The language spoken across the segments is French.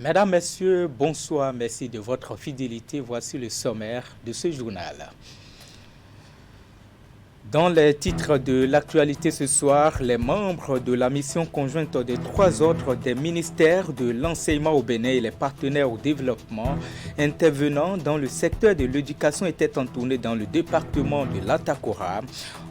Mesdames, Messieurs, bonsoir, merci de votre fidélité. Voici le sommaire de ce journal. Dans les titres de l'actualité ce soir, les membres de la mission conjointe des trois autres des ministères de l'enseignement au Bénin et les partenaires au développement intervenant dans le secteur de l'éducation étaient en tournée dans le département de l'Atakora.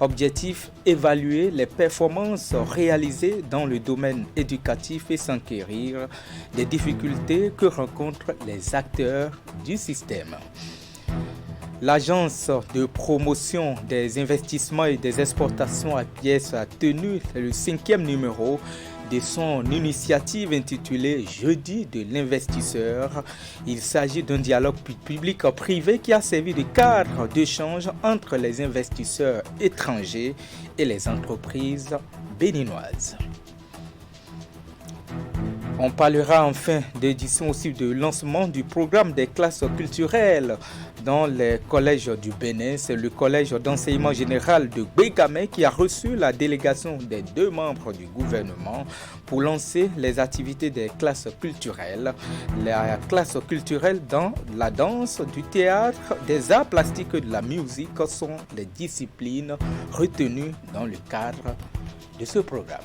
Objectif, évaluer les performances réalisées dans le domaine éducatif et s'enquérir des difficultés que rencontrent les acteurs du système. L'agence de promotion des investissements et des exportations à pièces a tenu le 5e numéro de son initiative intitulée Jeudi de l'investisseur. Il s'agit d'un dialogue public-privé qui a servi de cadre d'échange entre les investisseurs étrangers et les entreprises béninoises. On parlera enfin d'édition aussi de lancement du programme des classes culturelles dans les collèges du Bénin. C'est le collège d'enseignement général de Bégamé qui a reçu la délégation des 2 membres du gouvernement pour lancer les activités des classes culturelles. La classe culturelle dans la danse, du théâtre, des arts plastiques et de la musique sont les disciplines retenues dans le cadre de ce programme.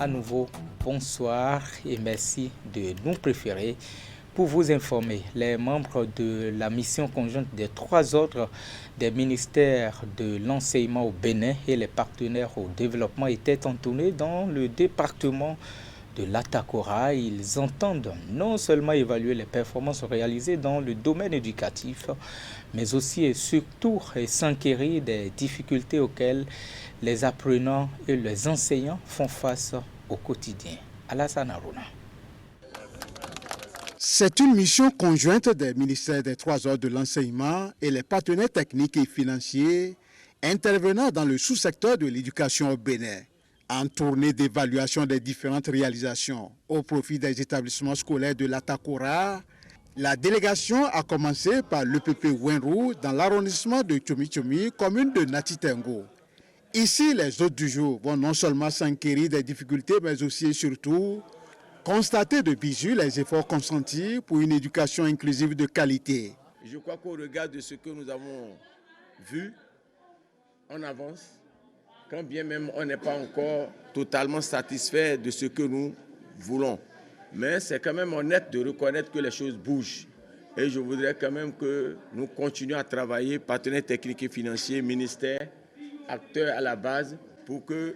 À nouveau, bonsoir et merci de nous préférer. Pour vous informer, les membres de la mission conjointe des 3 autres des ministères de l'enseignement au Bénin et les partenaires au développement étaient en tournée dans le département de l'Atakora. Ils entendent non seulement évaluer les performances réalisées dans le domaine éducatif, mais aussi et surtout s'enquérir des difficultés auxquelles les apprenants et les enseignants font face au quotidien. Alassane Harouna. C'est une mission conjointe des ministères des 3 ordres de l'enseignement et les partenaires techniques et financiers intervenant dans le sous-secteur de l'éducation au Bénin, en tournée d'évaluation des différentes réalisations au profit des établissements scolaires de l'Atakora. La délégation a commencé par l'EPP Wenrou dans l'arrondissement de Tchomi-Tchomi, commune de Natitengo. Ici, les hôtes du jour vont non seulement s'enquérir des difficultés, mais aussi et surtout constater de visu les efforts consentis pour une éducation inclusive de qualité. Je crois qu'au regard de ce que nous avons vu, on avance, quand bien même on n'est pas encore totalement satisfait de ce que nous voulons. Mais c'est quand même honnête de reconnaître que les choses bougent. Et je voudrais quand même que nous continuions à travailler, partenaires techniques et financiers, ministères, acteurs à la base, pour que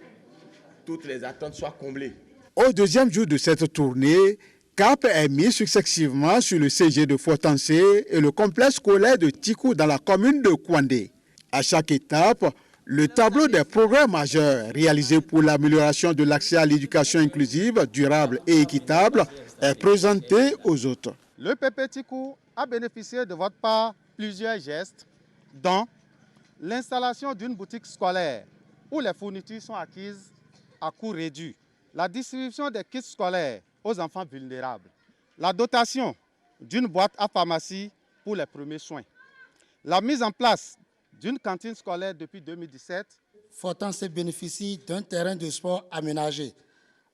toutes les attentes soient comblées. Au 2e jour de cette tournée, cap est mis successivement sur le CG de Fortancé et le complexe scolaire de Tikou dans la commune de Kouandé. À chaque étape, le tableau des progrès majeurs réalisés pour l'amélioration de l'accès à l'éducation inclusive, durable et équitable est présenté aux autres. Le PP Tikou a bénéficié de votre part plusieurs gestes, dont l'installation d'une boutique scolaire où les fournitures sont acquises à coût réduit, la distribution des kits scolaires aux enfants vulnérables, la dotation d'une boîte à pharmacie pour les premiers soins, la mise en place d'une cantine scolaire depuis 2017. Fortancé bénéficie d'un terrain de sport aménagé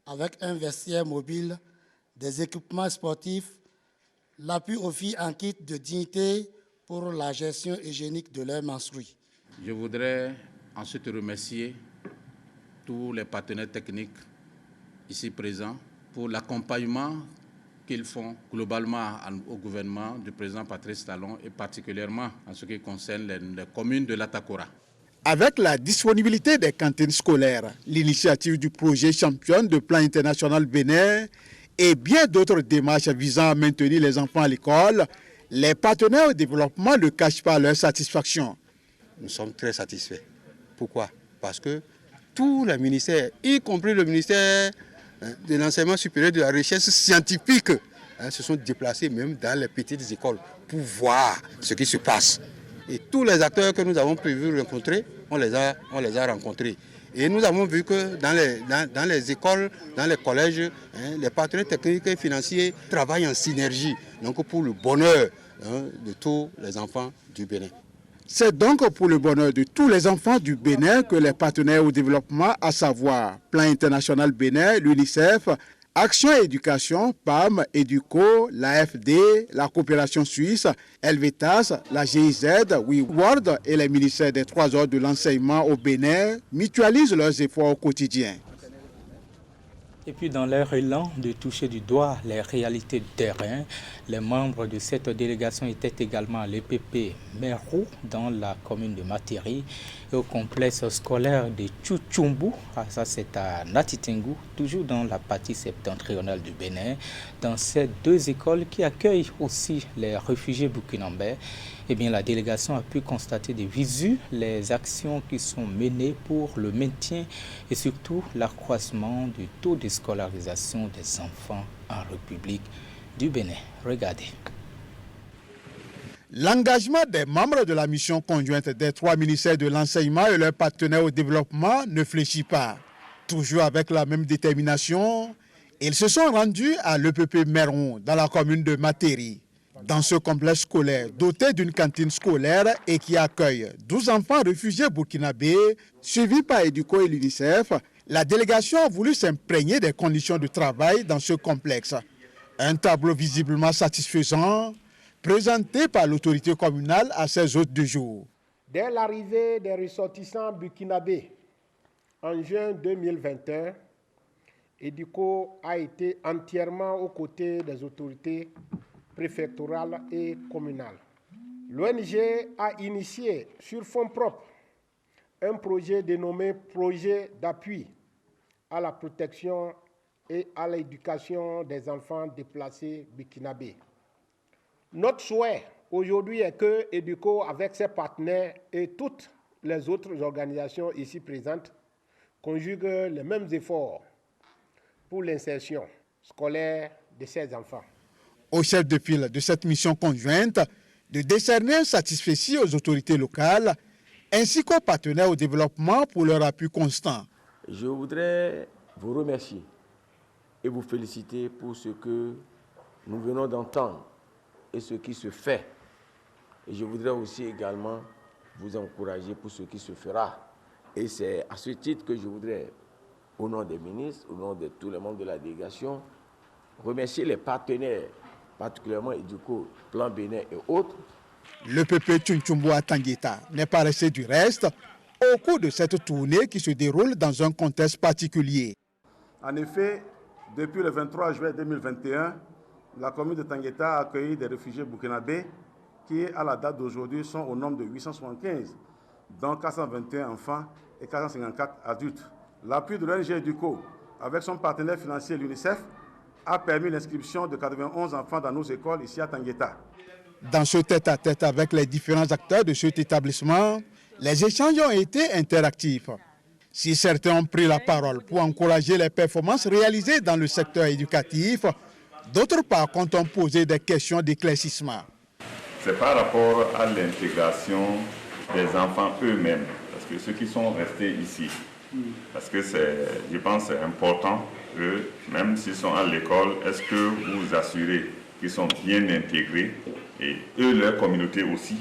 avec un vestiaire mobile, des équipements sportifs, l'appui aux filles en kit de dignité pour la gestion hygiénique de leurs menstrues. Je voudrais ensuite remercier tous les partenaires techniques ici présents pour l'accompagnement qu'ils font globalement au gouvernement du président Patrice Talon et particulièrement en ce qui concerne les communes de l'Atakora. Avec la disponibilité des cantines scolaires, l'initiative du projet championne de plan international Bénin et bien d'autres démarches visant à maintenir les enfants à l'école, les partenaires au développement ne cachent pas leur satisfaction. Nous sommes très satisfaits. Pourquoi? Parce que tous les ministères, y compris le ministère de l'enseignement supérieur de la recherche scientifique, se sont déplacés même dans les petites écoles pour voir ce qui se passe. Et tous les acteurs que nous avons prévu rencontrer, on les a rencontrés. Et nous avons vu que dans les écoles, dans les collèges, les partenaires techniques et financiers travaillent en synergie, donc pour le bonheur de tous les enfants du Bénin. C'est donc pour le bonheur de tous les enfants du Bénin que les partenaires au développement, à savoir Plan International Bénin, l'UNICEF, Action et Éducation, PAM, Educo, l'AFD, la coopération suisse, Helvetas, la GIZ, WeWorld et les ministères des 3 ordres de l'enseignement au Bénin mutualisent leurs efforts au quotidien. Et puis dans leur élan de toucher du doigt les réalités du terrain, les membres de cette délégation étaient également à l'EPP Merou dans la commune de Materi et au complexe scolaire de Tchouchumbu, ça c'est à Natitengu, toujours dans la partie septentrionale du Bénin, dans ces 2 écoles qui accueillent aussi les réfugiés burkinabés. Eh bien, la délégation a pu constater de visu les actions qui sont menées pour le maintien et surtout l'accroissement du taux de scolarisation des enfants en République du Bénin. Regardez. L'engagement des membres de la mission conjointe des 3 ministères de l'enseignement et leurs partenaires au développement ne fléchit pas. Toujours avec la même détermination, ils se sont rendus à l'EPP Meron dans la commune de Materi. Dans ce complexe scolaire doté d'une cantine scolaire et qui accueille 12 enfants réfugiés burkinabés, suivis par Educo et l'UNICEF, la délégation a voulu s'imprégner des conditions de travail dans ce complexe. Un tableau visiblement satisfaisant, présenté par l'autorité communale à ses hôtes de jour. Dès l'arrivée des ressortissants burkinabés en juin 2021, Educo a été entièrement aux côtés des autorités préfectorale et communale. L'ONG a initié sur fonds propres un projet dénommé Projet d'appui à la protection et à l'éducation des enfants déplacés burkinabés. Notre souhait aujourd'hui est que Educo, avec ses partenaires et toutes les autres organisations ici présentes, conjugue les mêmes efforts pour l'insertion scolaire de ces enfants. Au chef de file de cette mission conjointe de décerner un satisfecit aux autorités locales ainsi qu'aux partenaires au développement pour leur appui constant. Je voudrais vous remercier et vous féliciter pour ce que nous venons d'entendre et ce qui se fait. Et je voudrais aussi également vous encourager pour ce qui se fera. Et c'est à ce titre que je voudrais, au nom des ministres, au nom de tous les membres de la délégation, remercier les partenaires, particulièrement Educo, Plan Bénin et autres. Le PP Tchouchumbu à Tangueta n'est pas resté du reste au cours de cette tournée qui se déroule dans un contexte particulier. En effet, depuis le 23 juin 2021, la commune de Tangueta a accueilli des réfugiés burkinabés qui, à la date d'aujourd'hui, sont au nombre de 875, dont 421 enfants et 454 adultes. L'appui de l'ONG Educo, avec son partenaire financier l'UNICEF, a permis l'inscription de 91 enfants dans nos écoles ici à Tangueta. Dans ce tête-à-tête avec les différents acteurs de cet établissement, les échanges ont été interactifs. Si certains ont pris la parole pour encourager les performances réalisées dans le secteur éducatif, d'autres par contre ont posé des questions d'éclaircissement. C'est par rapport à l'intégration des enfants eux-mêmes, parce que ceux qui sont restés ici, parce que je pense que c'est important que même s'ils sont à l'école, est-ce que vous vous assurez qu'ils sont bien intégrés et eux, leur communauté aussi.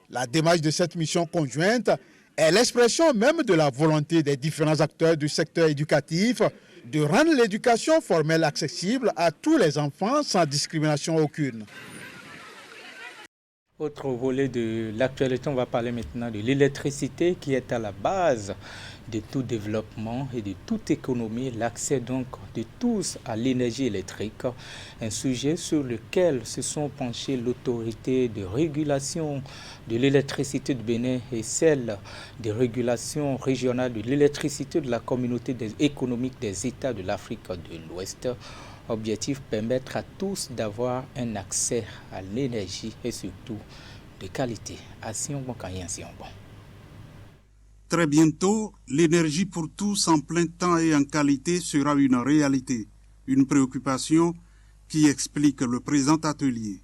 La démarche de cette mission conjointe est l'expression même de la volonté des différents acteurs du secteur éducatif de rendre l'éducation formelle accessible à tous les enfants sans discrimination aucune. Autre volet de l'actualité, on va parler maintenant de l'électricité qui est à la base de tout développement et de toute économie, l'accès donc de tous à l'énergie électrique, un sujet sur lequel se sont penchés l'autorité de régulation de l'électricité du Bénin et celle de régulation régionale de l'électricité de la communauté économique des États de l'Afrique de l'Ouest. Objectif, permettre à tous d'avoir un accès à l'énergie et surtout de qualité. Très bientôt, l'énergie pour tous en plein temps et en qualité sera une réalité, une préoccupation qui explique le présent atelier.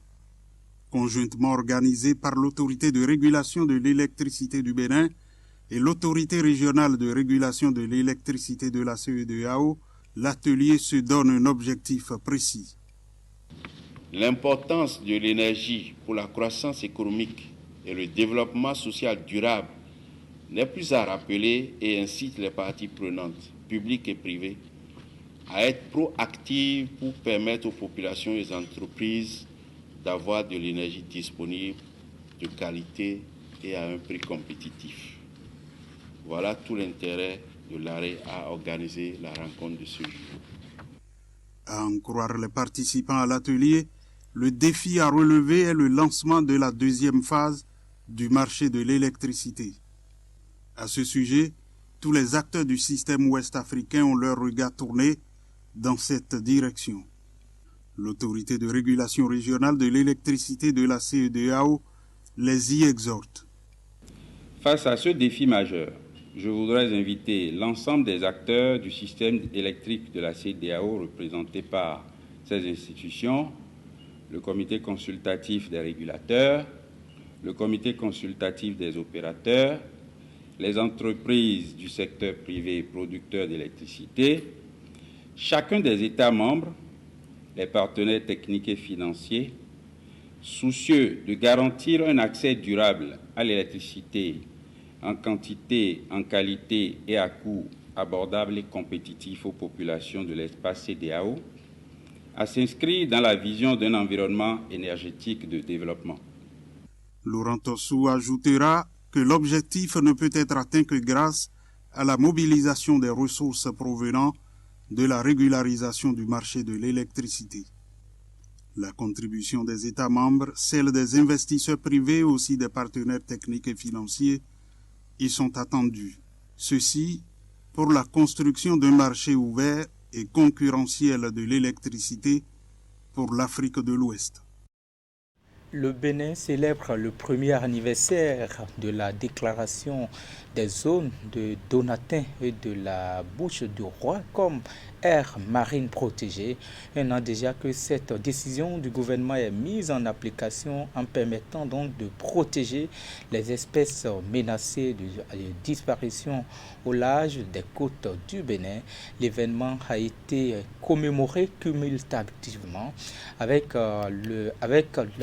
Conjointement organisé par l'autorité de régulation de l'électricité du Bénin et l'autorité régionale de régulation de l'électricité de la CEDEAO, l'atelier se donne un objectif précis. L'importance de l'énergie pour la croissance économique et le développement social durable n'est plus à rappeler et incite les parties prenantes, publiques et privées, à être proactive pour permettre aux populations et aux entreprises d'avoir de l'énergie disponible, de qualité et à un prix compétitif. Voilà tout l'intérêt de l'AREE à organiser la rencontre de ce jour. À en croire les participants à l'atelier, le défi à relever est le lancement de la deuxième phase du marché de l'électricité. À ce sujet, tous les acteurs du système ouest-africain ont leur regard tourné dans cette direction. L'autorité de régulation régionale de l'électricité de la CEDEAO les y exhorte. Face à ce défi majeur, je voudrais inviter l'ensemble des acteurs du système électrique de la CEDEAO représentés par ces institutions, le comité consultatif des régulateurs, le comité consultatif des opérateurs, les entreprises du secteur privé producteurs d'électricité, chacun des États membres, les partenaires techniques et financiers, soucieux de garantir un accès durable à l'électricité en quantité, en qualité et à coût abordable et compétitif aux populations de l'espace CEDEAO, à s'inscrire dans la vision d'un environnement énergétique de développement. Laurent Tossou ajoutera que l'objectif ne peut être atteint que grâce à la mobilisation des ressources provenant de la régularisation du marché de l'électricité. La contribution des États membres, celle des investisseurs privés et aussi des partenaires techniques et financiers y sont attendues. Ceci pour la construction d'un marché ouvert et concurrentiel de l'électricité pour l'Afrique de l'Ouest. Le Bénin célèbre le premier anniversaire de la déclaration des zones de Donatin et de la Bouche du Roi comme aire marine protégée. Un an déjà que cette décision du gouvernement est mise en application en permettant donc de protéger les espèces menacées de disparition au large des côtes du Bénin. L'événement a été commémoré cumulativement avec la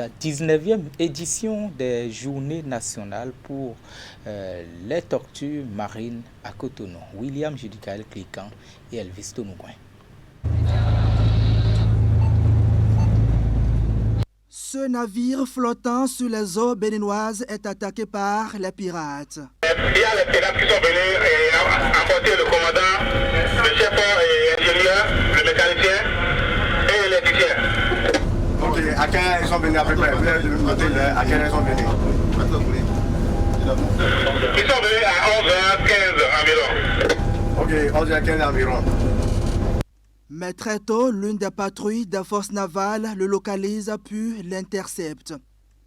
19e édition des Journées nationales pour les tortues marines à Cotonou. William Judicaël Cliquant et Elvis Tonougoin. Ce navire flottant sur les eaux béninoises est attaqué par les pirates. Il y a les pirates qui sont venus emporter le commandant, le chef et ingénieur, le mécanicien et l'électricien. Ok, à quelle heure ils sont venus à peu près? Vous avez noté à quelle heure ils sont venus? Ils sont venus à 11h15 environ. Ok, 11h15 environ. Mais très tôt, l'une des patrouilles des forces navales le localise puis l'intercepte.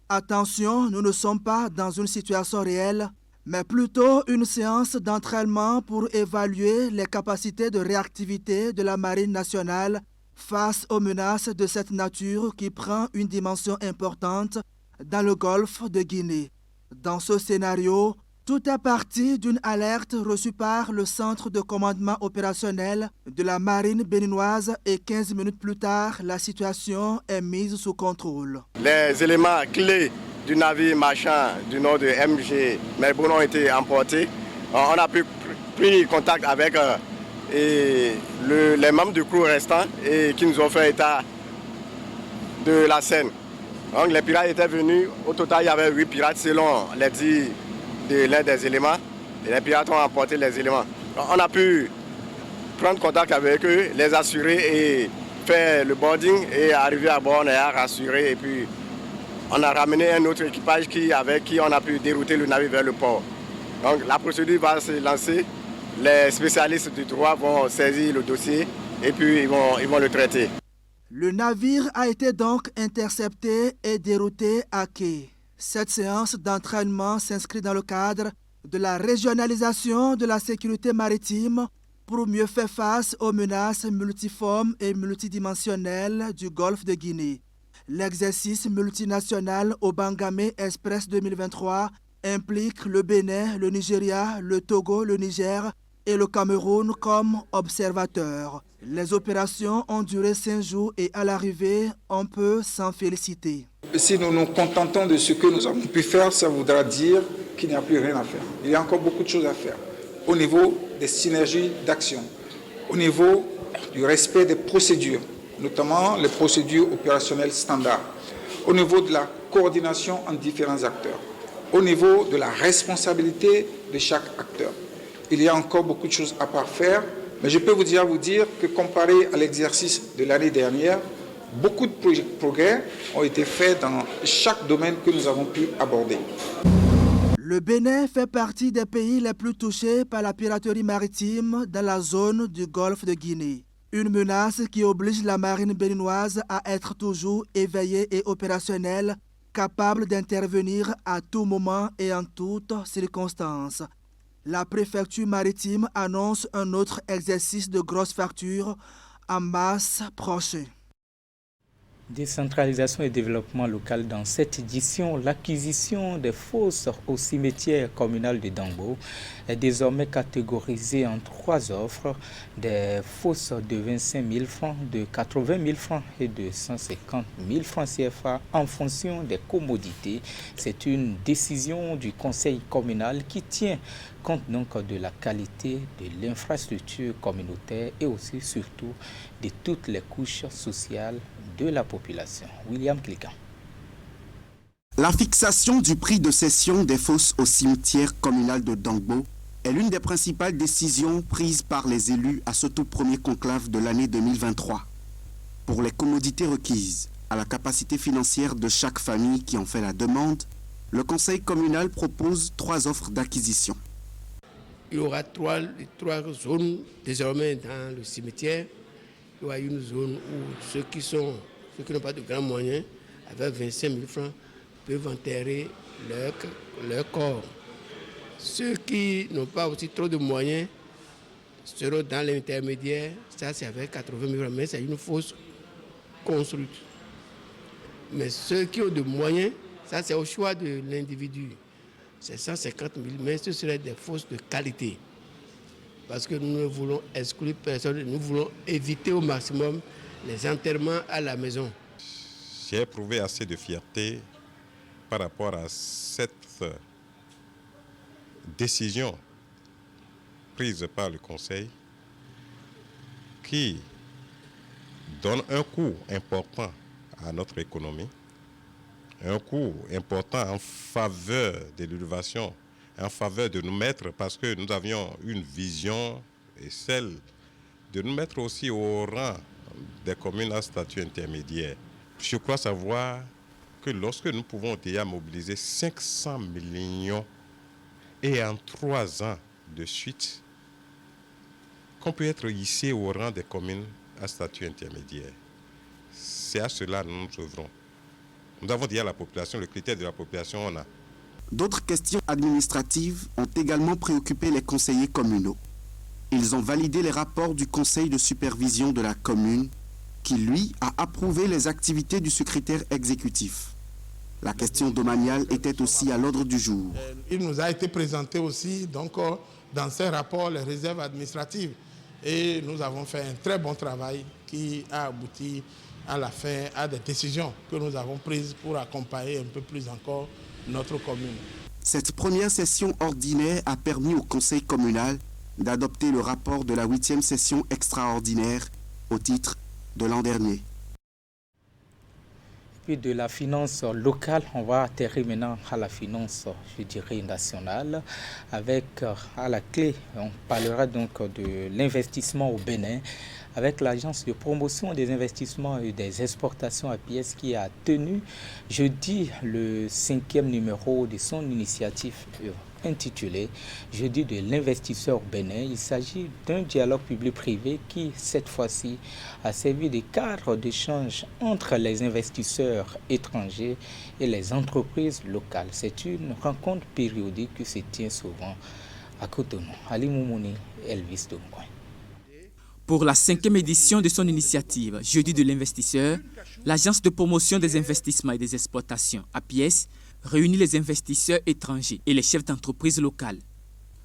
Attention, nous ne sommes pas dans une situation réelle, mais plutôt une séance d'entraînement pour évaluer les capacités de réactivité de la Marine nationale face aux menaces de cette nature qui prend une dimension importante dans le golfe de Guinée. Dans ce scénario, tout est parti d'une alerte reçue par le centre de commandement opérationnel de la marine béninoise et 15 minutes plus tard, la situation est mise sous contrôle. Les éléments clés du navire marchand du nom de MG Melbourne ont été emportés. On a pu prendre contact avec les membres du crew restants et qui nous ont fait état de la scène. Donc les pirates étaient venus, au total il y avait 8 pirates selon les dits de l'un des éléments, et les pirates ont emporté les éléments. Donc, on a pu prendre contact avec eux, les assurer et faire le boarding et arriver à bord, on a rassuré et puis on a ramené un autre équipage avec qui on a pu dérouter le navire vers le port. Donc la procédure va se lancer, les spécialistes du droit vont saisir le dossier et puis ils vont le traiter. Le navire a été donc intercepté et dérouté à quai. Cette séance d'entraînement s'inscrit dans le cadre de la régionalisation de la sécurité maritime pour mieux faire face aux menaces multiformes et multidimensionnelles du golfe de Guinée. L'exercice multinational Obangame Express 2023 implique le Bénin, le Nigeria, le Togo, le Niger et le Cameroun comme observateurs. Les opérations ont duré 5 jours et à l'arrivée, on peut s'en féliciter. Si nous nous contentons de ce que nous avons pu faire, ça voudra dire qu'il n'y a plus rien à faire. Il y a encore beaucoup de choses à faire au niveau des synergies d'action, au niveau du respect des procédures, notamment les procédures opérationnelles standards, au niveau de la coordination entre différents acteurs, au niveau de la responsabilité de chaque acteur. Il y a encore beaucoup de choses à parfaire, mais je peux vous dire que comparé à l'exercice de l'année dernière, beaucoup de progrès ont été faits dans chaque domaine que nous avons pu aborder. Le Bénin fait partie des pays les plus touchés par la piraterie maritime dans la zone du golfe de Guinée. Une menace qui oblige la marine béninoise à être toujours éveillée et opérationnelle, capable d'intervenir à tout moment et en toutes circonstances. La préfecture maritime annonce un autre exercice de grosse facture en mars prochain. Décentralisation et développement local. Dans cette édition, l'acquisition des fosses au cimetière communal de Dangbo est désormais catégorisée en 3 offres, des fosses de 25 000 francs, de 80 000 francs et de 150 000 francs CFA en fonction des commodités. C'est une décision du conseil communal qui tient compte donc de la qualité de l'infrastructure communautaire et aussi surtout de toutes les couches sociales de la population. William Cliquant. La fixation du prix de cession des fosses au cimetière communal de Dangbo est l'une des principales décisions prises par les élus à ce tout premier conclave de l'année 2023. Pour les commodités requises à la capacité financière de chaque famille qui en fait la demande, le conseil communal propose 3 offres d'acquisition. Il y aura trois zones désormais dans le cimetière. Il y aura une zone où ceux qui n'ont pas de grands moyens, avec 25 000 francs, peuvent enterrer leur corps. Ceux qui n'ont pas aussi trop de moyens seront dans l'intermédiaire. Ça, c'est avec 80 000 francs, mais c'est une fosse construite. Mais ceux qui ont de moyens, ça, c'est au choix de l'individu. C'est 150 000, mais ce seraient des fosses de qualité. Parce que nous ne voulons exclure personne, nous voulons éviter au maximum les enterrements à la maison. J'ai éprouvé assez de fierté par rapport à cette décision prise par le Conseil qui donne un coût important à notre économie, un coût important en faveur de l'innovation, en faveur de nous mettre, parce que nous avions une vision, et celle de nous mettre aussi au rang des communes à statut intermédiaire. Je crois savoir que lorsque nous pouvons déjà mobiliser 500 millions et en 3 ans de suite, qu'on peut être hissé au rang des communes à statut intermédiaire. C'est à cela que nous nous œuvrons. Nous avons dit à la population, le critère de la population, on a. D'autres questions administratives ont également préoccupé les conseillers communaux. Ils ont validé les rapports du conseil de supervision de la commune qui, lui, a approuvé les activités du secrétaire exécutif. La question domaniale était aussi à l'ordre du jour. Il nous a été présenté aussi, donc, dans ces rapports, les réserves administratives. Et nous avons fait un très bon travail qui a abouti à la fin à des décisions que nous avons prises pour accompagner un peu plus encore notre commune. Cette première session ordinaire a permis au conseil communal d'adopter le rapport de la 8e session extraordinaire au titre de l'an dernier. Puis de la finance locale, on va atterrir maintenant à la finance, je dirais, nationale. Avec à la clé, on parlera donc de l'investissement au Bénin, avec l'agence de promotion des investissements et des exportations APS qui a tenu jeudi le 5e numéro de son initiative intitulé Jeudi de l'investisseur Bénin. Il s'agit d'un dialogue public-privé qui, cette fois-ci, a servi de cadre d'échange entre les investisseurs étrangers et les entreprises locales. C'est une rencontre périodique qui se tient souvent à Cotonou. Ali Moumouni, Elvis Domcoin. Pour la 5e édition de son initiative Jeudi de l'investisseur, l'agence de promotion des investissements et des exportations APS réunit les investisseurs étrangers et les chefs d'entreprise locales.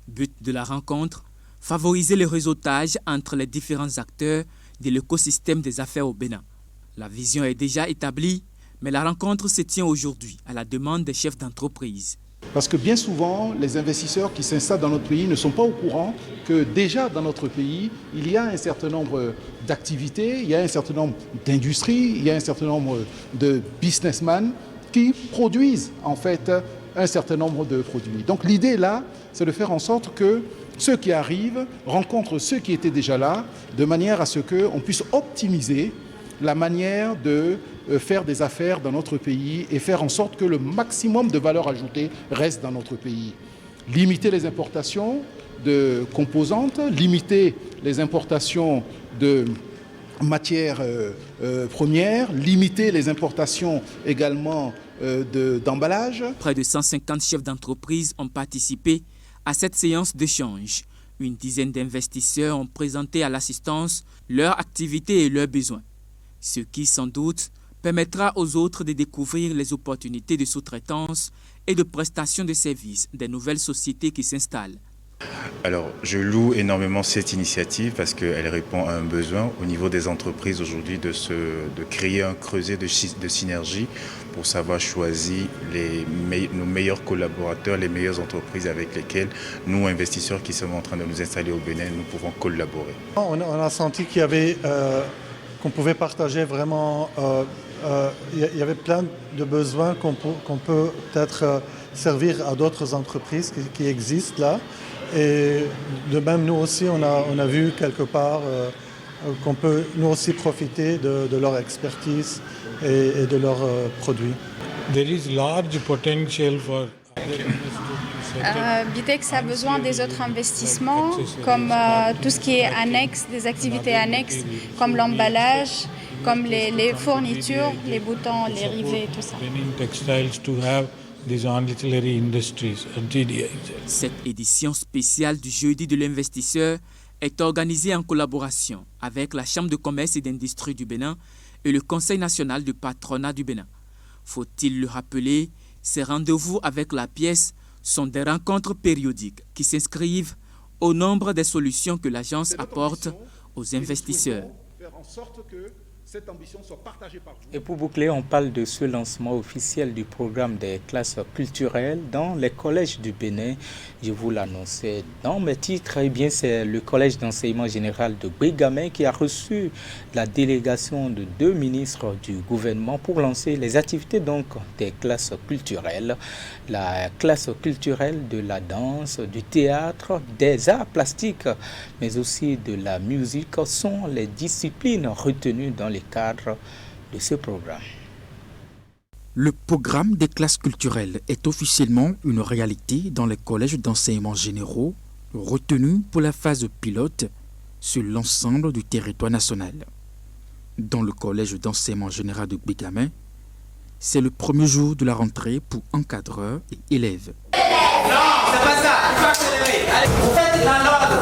But de la rencontre, favoriser le réseautage entre les différents acteurs de l'écosystème des affaires au Bénin. La vision est déjà établie, mais la rencontre se tient aujourd'hui à la demande des chefs d'entreprise. Parce que bien souvent, les investisseurs qui s'installent dans notre pays ne sont pas au courant que déjà dans notre pays, il y a un certain nombre d'activités, il y a un certain nombre d'industries, il y a un certain nombre de businessmen qui produisent en fait un certain nombre de produits. Donc l'idée là, c'est de faire en sorte que ceux qui arrivent rencontrent ceux qui étaient déjà là, de manière à ce qu'on puisse optimiser la manière de faire des affaires dans notre pays et faire en sorte que le maximum de valeur ajoutée reste dans notre pays. Limiter les importations de composantes, limiter les importations de matières premières, limiter les importations également d'emballage. Près de 150 chefs d'entreprise ont participé à cette séance d'échange. Une dizaine d'investisseurs ont présenté à l'assistance leurs activités et leurs besoins, ce qui sans doute permettra aux autres de découvrir les opportunités de sous-traitance et de prestation de services des nouvelles sociétés qui s'installent. Alors, je loue énormément cette initiative parce qu'elle répond à un besoin au niveau des entreprises aujourd'hui de créer un creuset de synergie pour savoir choisir nos meilleurs collaborateurs, les meilleures entreprises avec lesquelles nous, investisseurs qui sommes en train de nous installer au Bénin, nous pouvons collaborer. On a senti qu'il y avait, qu'on pouvait partager vraiment, il y avait plein de besoins qu'on peut peut-être servir à d'autres entreprises qui existent là. Et de même, nous aussi, on a vu quelque part qu'on peut nous aussi profiter de leur expertise et de leurs produits. There is large potential for BITEX a besoin des autres investissements, comme tout ce qui est annexe, des activités annexes, comme l'emballage, comme les fournitures, les boutons, les rivets, tout ça. Cette édition spéciale du Jeudi de l'investisseur est organisée en collaboration avec la Chambre de commerce et d'industrie du Bénin et le Conseil national du patronat du Bénin. Faut-il le rappeler, ces rendez-vous avec la pièce sont des rencontres périodiques qui s'inscrivent au nombre des solutions que l'agence apporte aux investisseurs. cette ambition soit partagée par vous. Et pour boucler, on parle de ce lancement officiel du programme des classes culturelles dans les collèges du Bénin. Je vous l'annonçais dans mes titres. Eh bien, c'est le collège d'enseignement général de Bégamé qui a reçu la délégation de 2 ministres du gouvernement pour lancer les activités donc des classes culturelles. La classe culturelle de la danse, du théâtre, des arts plastiques, mais aussi de la musique sont les disciplines retenues dans le cadre de ce programme. Le programme des classes culturelles est officiellement une réalité dans les collèges d'enseignement généraux retenus pour la phase pilote sur l'ensemble du territoire national. Dans le collège d'enseignement général de Bégamé, c'est le premier jour de la rentrée pour encadreurs et élèves. Non, c'est pas ça, il faut accélérer. Allez, vous faites dans l'ordre.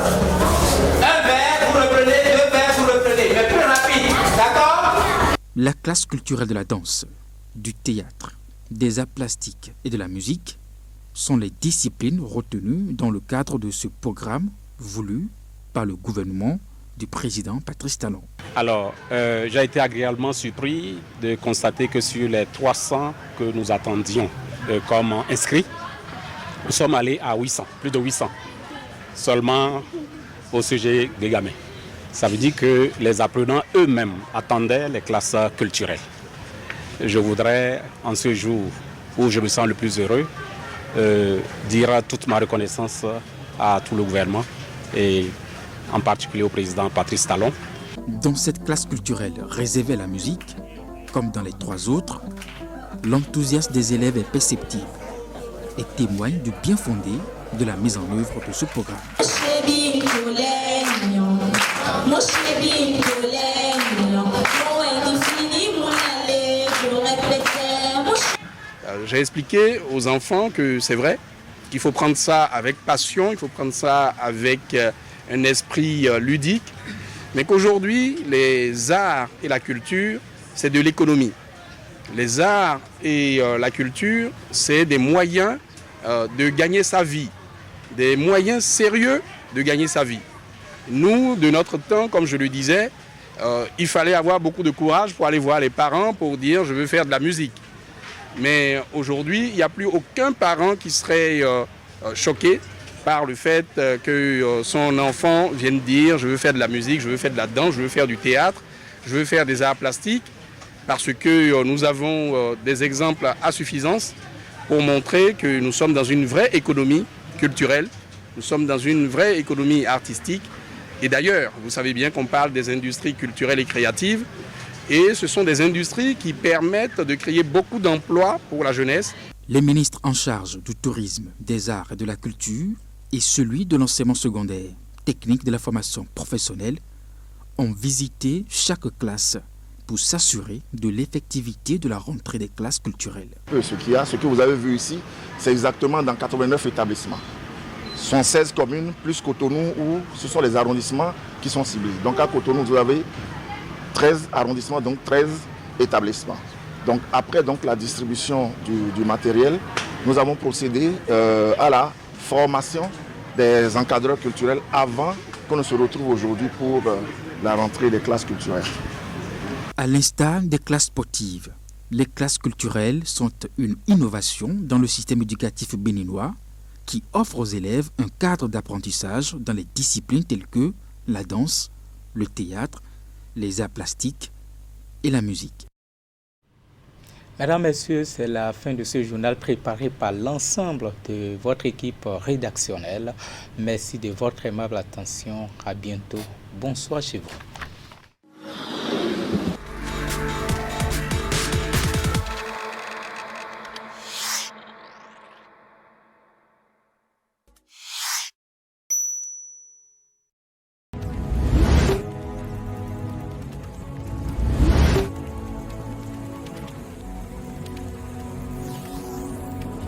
Un verre, vous reprenez, 2 verres, vous reprenez, mais plus rapide, d'accord? La classe culturelle de la danse, du théâtre, des arts plastiques et de la musique sont les disciplines retenues dans le cadre de ce programme voulu par le gouvernement du président Patrice Talon. Alors, j'ai été agréablement surpris de constater que sur les 300 que nous attendions comme inscrits, nous sommes allés à 800, plus de 800, seulement au sujet des gamins. Ça veut dire que les apprenants eux-mêmes attendaient les classes culturelles. Je voudrais, en ce jour où je me sens le plus heureux, dire toute ma reconnaissance à tout le gouvernement et en particulier au président Patrice Talon. Dans cette classe culturelle réservée à la musique, comme dans les 3 autres, l'enthousiasme des élèves est perceptible et témoigne du bien fondé de la mise en œuvre de ce programme. J'ai expliqué aux enfants que c'est vrai qu'il faut prendre ça avec passion, il faut prendre ça avec un esprit ludique, mais qu'aujourd'hui, les arts et la culture, c'est de l'économie. Les arts et la culture, c'est des moyens de gagner sa vie, des moyens sérieux de gagner sa vie. Nous, de notre temps, comme je le disais, il fallait avoir beaucoup de courage pour aller voir les parents pour dire « je veux faire de la musique ». Mais aujourd'hui, il n'y a plus aucun parent qui serait choqué par le fait que son enfant vienne dire « je veux faire de la musique, je veux faire de la danse, je veux faire du théâtre, je veux faire des arts plastiques », parce que nous avons des exemples à suffisance pour montrer que nous sommes dans une vraie économie culturelle, nous sommes dans une vraie économie artistique. Et d'ailleurs, vous savez bien qu'on parle des industries culturelles et créatives, et ce sont des industries qui permettent de créer beaucoup d'emplois pour la jeunesse. Les ministres en charge du tourisme, des arts et de la culture et celui de l'enseignement secondaire, technique de la formation professionnelle ont visité chaque classe pour s'assurer de l'effectivité de la rentrée des classes culturelles. Ce que vous avez vu ici, c'est exactement dans 89 établissements. Ce sont 16 communes plus Cotonou où ce sont les arrondissements qui sont ciblés. Donc à Cotonou, vous avez 13 arrondissements, donc 13 établissements. Donc après la distribution du matériel, nous avons procédé à la formation des encadreurs culturels avant qu'on ne se retrouve aujourd'hui pour la rentrée des classes culturelles. À l'instar des classes sportives, les classes culturelles sont une innovation dans le système éducatif béninois qui offre aux élèves un cadre d'apprentissage dans les disciplines telles que la danse, le théâtre, les arts plastiques et la musique. Mesdames, Messieurs, c'est la fin de ce journal préparé par l'ensemble de votre équipe rédactionnelle. Merci de votre aimable attention. À bientôt. Bonsoir chez vous.